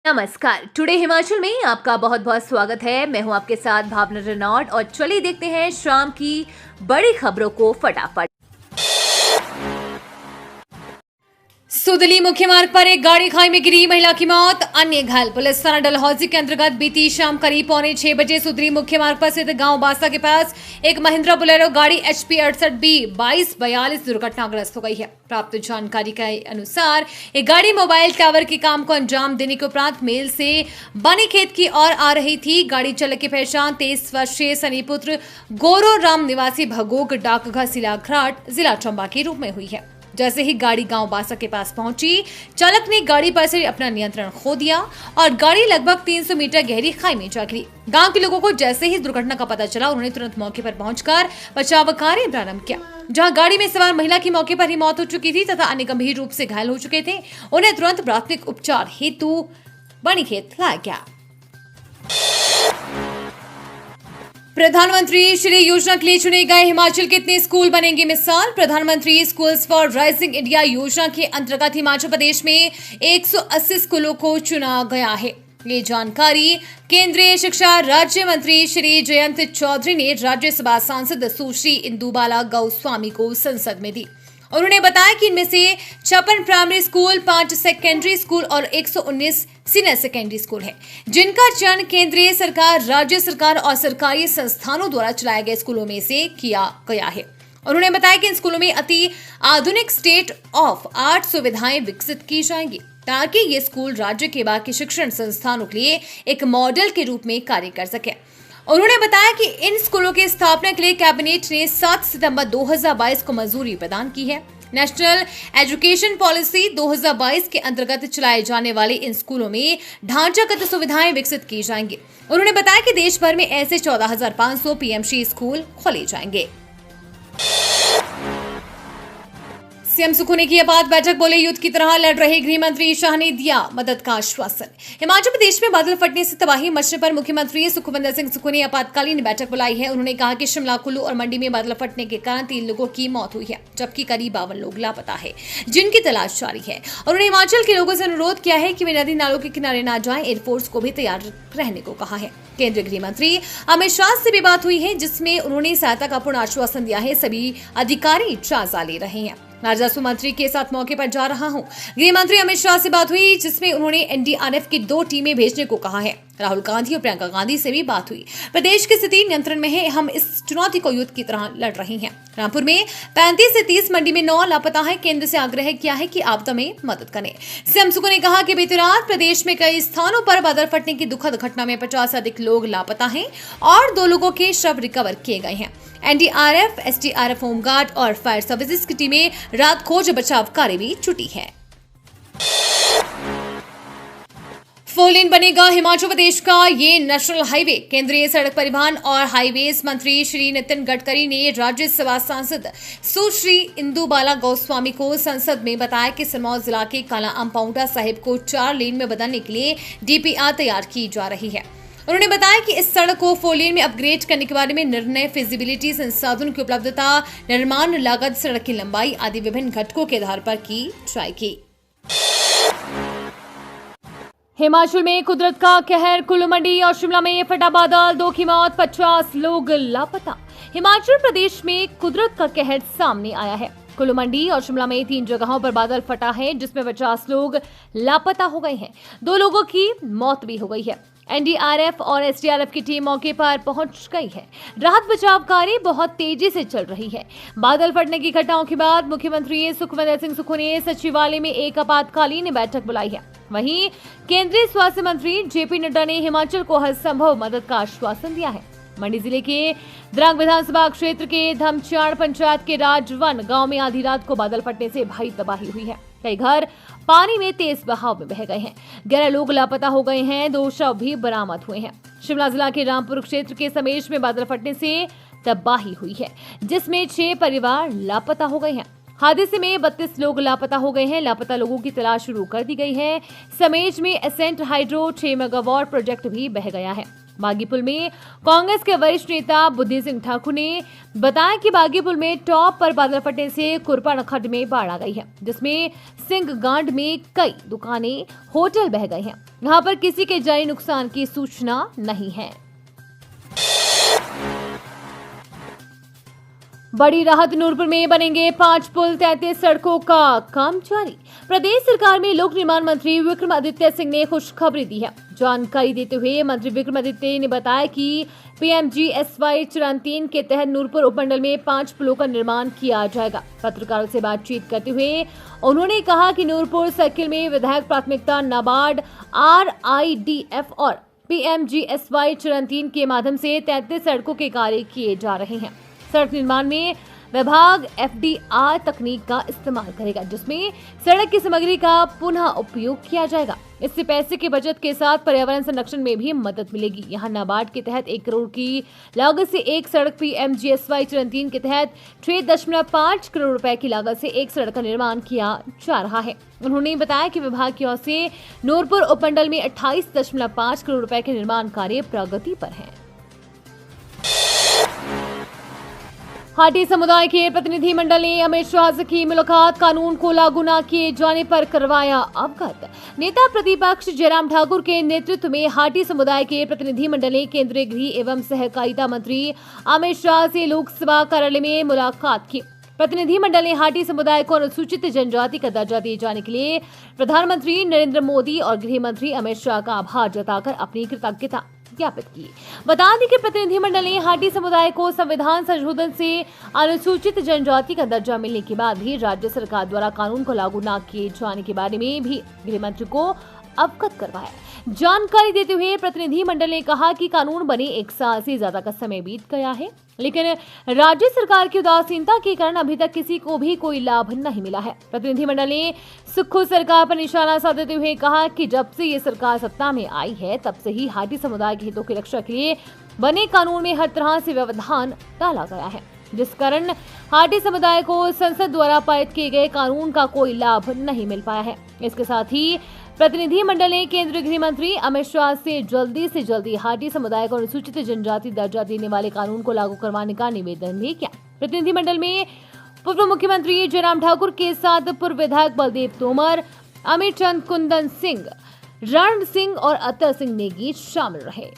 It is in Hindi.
नमस्कार। टुडे हिमाचल में आपका बहुत बहुत स्वागत है। मैं हूं आपके साथ भावना रेनॉल्ड और चलिए देखते हैं शाम की बड़ी खबरों को फटाफट। सुदली मुख्य मार्ग पर एक गाड़ी खाई में गिरी, महिला की मौत, अन्य घायल। पुलिस थाना डलहौजी के अंतर्गत बीती शाम करीब 5:45 बजे सुदली मुख्य मार्ग पर स्थित गांव बासा के पास एक महिंद्रा बोलेरो गाड़ी HP 68B 2242 दुर्घटनाग्रस्त हो गई है। प्राप्त जानकारी के अनुसार एक गाड़ी मोबाइल टावर के काम को अंजाम देने के उपरांत मेल से बनी खेत की ओर आ रही थी। गाड़ी चालक की पहचान 23 वर्षीय सनीपुत्र गौरव राम निवासी भगोग डाकघर सिलाघाट जिला चंबा के रूप में हुई है। जैसे ही गाड़ी गांव बासा के पास पहुंची, चालक ने गाड़ी पर से अपना नियंत्रण खो दिया और गाड़ी लगभग 300 मीटर गहरी खाई में जा गिरी। गांव के लोगों को जैसे ही दुर्घटना का पता चला, उन्होंने तुरंत मौके पर पहुंचकर बचाव कार्य प्रारंभ किया। जहां गाड़ी में सवार महिला की मौके पर ही मौत हो चुकी थी तथा अन्य गंभीर रूप से घायल हो चुके थे, उन्हें तुरंत प्राथमिक उपचार हेतु बनीखेत लाया गया। प्रधानमंत्री श्री योजना के लिए चुने गए हिमाचल के कितने स्कूल बनेंगे मिसाल। प्रधानमंत्री स्कूल्स फॉर राइजिंग इंडिया योजना के अंतर्गत हिमाचल प्रदेश में 180 स्कूलों को चुना गया है। ये जानकारी केंद्रीय शिक्षा राज्य मंत्री श्री जयंत चौधरी ने राज्यसभा सांसद सुश्री इंदुबाला गौस्वामी को संसद में दी। उन्होंने बताया कि इनमें से 56 प्राइमरी स्कूल, 5 सेकेंडरी स्कूल और 119 सीनियर सेकेंडरी स्कूल है, जिनका चयन केंद्रीय सरकार, राज्य सरकार और सरकारी संस्थानों द्वारा चलाए गए स्कूलों में से किया गया है। उन्होंने बताया कि इन स्कूलों में अति आधुनिक स्टेट ऑफ आर्ट सुविधाएं विकसित की जाएंगी ताकि ये स्कूल राज्य के बाकी शिक्षण संस्थानों के लिए एक मॉडल के रूप में कार्य कर सके। उन्होंने बताया कि इन स्कूलों की स्थापना के लिए कैबिनेट ने 7 सितंबर 2022 को मंजूरी प्रदान की है। नेशनल एजुकेशन पॉलिसी 2022 के अंतर्गत चलाए जाने वाले इन स्कूलों में ढांचागत सुविधाएं विकसित की जाएंगी। उन्होंने बताया कि देश भर में ऐसे 14,500 PMC स्कूल खोले जाएंगे। सीएम सुक्खू ने किया बात, बैठक बोले युद्ध की तरह लड़ रहे गृह मंत्री शाह ने दिया मदद का आश्वासन। हिमाचल प्रदेश में बादल फटने से तबाही मचने पर मुख्यमंत्री सुखविंदर सिंह सुक्खू ने आपातकालीन बैठक बुलाई है। उन्होंने कहा कि शिमला, कुल्लू और मंडी में बादल फटने के कारण 3 लोगों की मौत हुई है, जबकि करीब 52 लोग लापता है, जिनकी तलाश जारी है। उन्होंने हिमाचल के लोगों से अनुरोध किया है कि वे नदी नालों के किनारे न जाएं। एयरफोर्स को भी तैयार रहने को कहा है। केंद्रीय गृह मंत्री अमित शाह से भी बात हुई है, जिसमें उन्होंने सहायता का पूर्ण आश्वासन दिया है। सभी अधिकारी जायजा ले रहे हैं। राजस्व मंत्री के साथ मौके पर जा रहा हूं। गृह मंत्री अमित शाह से बात हुई, जिसमें उन्होंने NDRF की 2 टीमें भेजने को कहा है। राहुल गांधी और प्रियंका गांधी से भी बात हुई। प्रदेश की स्थिति नियंत्रण में है, हम इस चुनौती को युद्ध की तरह लड़ रहे हैं। रामपुर में 35 से 30, मंडी में 9 लापता है। केंद्र से आग्रह किया है कि आपदा में मदद करें। सीएम सुक्खू ने कहा कि बीती रात प्रदेश में कई स्थानों पर बादल फटने की दुखद घटना में 50 से अधिक लोग लापता हैं और 2 लोगों के शव रिकवर किए गए हैं। NDRF, SDRF, होमगार्ड और फायर सर्विसेज की टीमें रात खोज बचाव कार्य में जुटी है। 4 लेन बनेगा हिमाचल प्रदेश का ये नेशनल हाईवे। केंद्रीय सड़क परिवहन और हाईवेज मंत्री श्री नितिन गडकरी ने राज्यसभा सांसद सुश्री इंदुबाला गौस्वामी को संसद में बताया कि सिरमौर जिला के कालाअंब पांवटा साहिब को 4 लेन में बदलने के लिए DPR तैयार की जा रही है। उन्होंने बताया कि इस सड़क को 4 लेन में अपग्रेड करने के बारे में निर्णय फिजिबिलिटी, संसाधनों की उपलब्धता, निर्माण लागत, सड़क की लंबाई आदि विभिन्न घटकों के आधार पर की जाएगी। हिमाचल में कुदरत का कहर, कुल्लू, मंडी और शिमला में फटा बादल, 2 की मौत, 50 लोग लापता। हिमाचल प्रदेश में कुदरत का कहर सामने आया है। कुल्लू, मंडी और शिमला में 3 जगहों पर बादल फटा है, जिसमें 50 लोग लापता हो गए हैं। 2 लोगों की मौत भी हो गई है। NDRF और SDRF की टीम मौके पर पहुंच गई है। राहत बचाव कार्य बहुत तेजी से चल रही है। बादल फटने की घटनाओं के बाद मुख्यमंत्री सुखविंदर सिंह सुक्खू ने सचिवालय में एक आपातकालीन बैठक बुलाई है। वहीं केंद्रीय स्वास्थ्य मंत्री JP नड्डा ने हिमाचल को हर संभव मदद का आश्वासन दिया है। मंडी जिले के द्रांग विधानसभा क्षेत्र के धमचाड़ पंचायत के राजवन गांव में आधी रात को बादल फटने से भारी तबाही हुई है। कई घर पानी में तेज बहाव में बह गए हैं। 11 लोग लापता हो गए हैं। 2 शव भी बरामद हुए हैं। शिमला जिला के रामपुर क्षेत्र के समेश में बादल फटने से तबाही हुई है, जिसमें 6 परिवार लापता हो गए हैं। हादसे में 32 लोग लापता हो गए हैं। लापता लोगों की तलाश शुरू कर दी गई है। समेज में एसेंट हाइड्रो 6 मेगावाट प्रोजेक्ट भी बह गया है। बागीपुल में कांग्रेस के वरिष्ठ नेता बुद्धि सिंह ठाकुर ने बताया कि बागीपुल में टॉप पर बादल फटने से कुरपा खड्ड में बाढ़ आ गई है, जिसमें सिंह गांड में कई दुकानें, होटल बह गए हैं। यहाँ पर किसी के जानी नुकसान की सूचना नहीं है। बड़ी राहत, नूरपुर में बनेंगे 5 पुल, 33 सड़कों का काम जारी। प्रदेश सरकार में लोक निर्माण मंत्री विक्रमादित्य सिंह ने खुशखबरी दी है। जानकारी देते हुए मंत्री विक्रमादित्य ने बताया कि PMGSY चरण 3 के तहत नूरपुर उपमंडल में 5 पुलों का निर्माण किया जाएगा। पत्रकारों से बातचीत करते हुए उन्होंने कहा कि नूरपुर सर्किल में विधायक प्राथमिकता नाबार्ड, RIDF और PMGSY चरण 3 के माध्यम से 33 सड़कों के कार्य किए जा रहे हैं। सड़क निर्माण में विभाग FDR तकनीक का इस्तेमाल करेगा, जिसमें सड़क की सामग्री का पुनः उपयोग किया जाएगा। इससे पैसे की बचत के साथ पर्यावरण संरक्षण में भी मदद मिलेगी। यहाँ नाबार्ड के तहत 1 करोड़ की लागत से एक सड़क, PMGSY चरण 3 के तहत 6.5 करोड़ रुपए की लागत से एक सड़क का निर्माण किया जा रहा है। उन्होंने बताया कि विभाग की ओर से नूरपुर उपमंडल में 28.5 करोड़ रुपए के निर्माण कार्य प्रगति पर है। हाटी समुदाय के प्रतिनिधिमंडल ने अमित शाह से की मुलाकात, कानून को लागू न किए जाने पर करवाया अवगत। नेता प्रतिपक्ष जयराम ठाकुर के नेतृत्व में हाटी समुदाय के प्रतिनिधिमंडल ने केंद्रीय गृह एवं सहकारिता मंत्री अमित शाह से लोकसभा कार्यालय में मुलाकात की। प्रतिनिधिमंडल ने हाटी समुदाय को अनुसूचित जनजाति का दर्जा दिए जाने के लिए प्रधानमंत्री नरेंद्र मोदी और गृह मंत्री अमित शाह का आभार जताकर अपनी कृतज्ञता ज्ञापित की। बता दें कि प्रतिनिधिमंडल ने हाटी समुदाय को संविधान संशोधन से अनुसूचित जनजाति का दर्जा मिलने के बाद भी राज्य सरकार द्वारा कानून को लागू न किए जाने के बारे में भी गृह मंत्री को अवगत करवाया। जानकारी देते हुए प्रतिनिधिमंडल ने कहा कि कानून बने 1 साल से ज्यादा का समय बीत गया है, लेकिन राज्य सरकार की उदासीनता के कारण अभी तक किसी को भी कोई लाभ नहीं मिला है। प्रतिनिधिमंडल ने सुक्खू सरकार पर निशाना साधते हुए कहा कि जब से ये सरकार सत्ता में आई है, तब से ही हाटी समुदाय के हितों की रक्षा के लिए बने कानून में हर तरह से व्यवधान डाला गया है, जिस कारण हाटी समुदाय को संसद द्वारा पारित किए गए कानून का कोई लाभ नहीं मिल पाया है। इसके साथ ही प्रतिनिधिमंडल ने केंद्रीय गृह मंत्री अमित शाह से जल्दी हाटी समुदाय को अनुसूचित जनजाति दर्जा देने वाले कानून को लागू करवाने का निवेदन भी किया। प्रतिनिधिमंडल में पूर्व मुख्यमंत्री जयराम ठाकुर के साथ पूर्व विधायक बलदेव तोमर, अमित चंद, कुंदन सिंह, रण सिंह और अतर सिंह नेगी शामिल रहे।